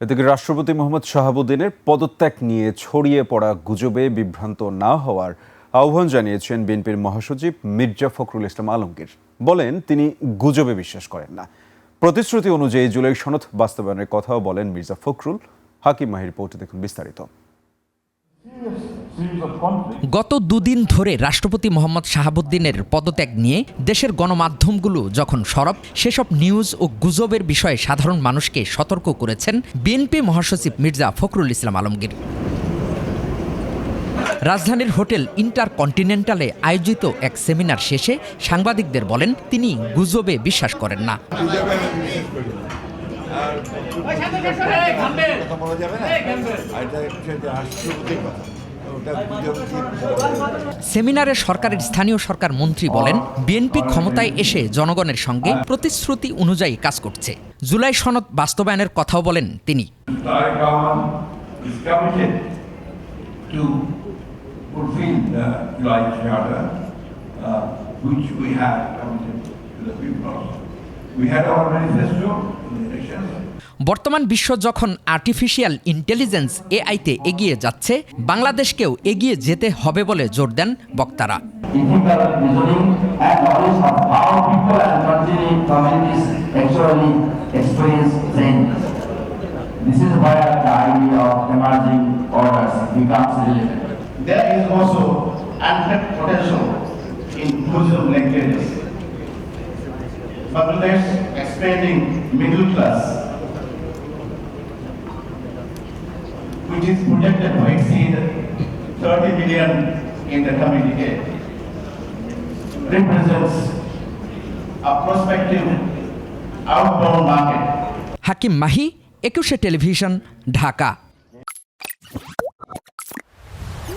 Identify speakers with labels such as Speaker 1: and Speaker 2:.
Speaker 1: এদিকে রাষ্ট্রপতি মোহাম্মদ শাহাবুদ্দিনের পদত্যাগ নিয়ে ছড়িয়ে পড়া গুজবে বিভ্রান্ত না হওয়ার আহ্বান জানিয়েছেন বিএনপির মহাসচিব মির্জা ফখরুল ইসলাম আলমগীর। বলেন তিনি গুজবে বিশ্বাস করেন না। প্রতিশ্রুতি অনুযায়ী জুলাই সনদ বাস্তবায়নের কথাও বলেন মির্জা ফখরুল। হাকিম মাহির রিপোর্টে দেখুন বিস্তারিত।
Speaker 2: গত দুদিন ধরে রাষ্ট্রপতি মোহাম্মদ শাহাবুদ্দিনের পদত্যাগ নিয়ে দেশের গণমাধ্যমগুলো যখন সরব, সেসব নিউজ ও গুজবের বিষয়ে সাধারণ মানুষকে সতর্ক করেছেন বিএনপি মহাসচিব মির্জা ফখরুল ইসলাম আলমগীর। রাজধানীর হোটেল ইন্টারকন্টিনেন্টালে আয়োজিত এক সেমিনার শেষে সাংবাদিকদের বলেন তিনি গুজবে বিশ্বাস করেন না। সেমিনারে সরকারের স্থানীয় সরকার মন্ত্রী বলেন বিএনপি ক্ষমতায় এসে জনগণের সঙ্গে প্রতিশ্রুতি অনুযায়ী কাজ করছে। জুলাই সনদ বাস্তবায়নের কথাও বলেন তিনি। বর্তমান বিশ্ব যখন আর্টিফিশিয়াল ইন্টেলিজেন্স এআইতে এগিয়ে যাচ্ছে, বাংলাদেশকেও এগিয়ে যেতে হবে বলে জোর দেন বক্তারা।
Speaker 3: Bangladesh expanding middle class, which is projected to exceed 30 million in the coming decade, represents a prospective outbound market.
Speaker 2: Hakim Mahi, 21 television, Dhaka.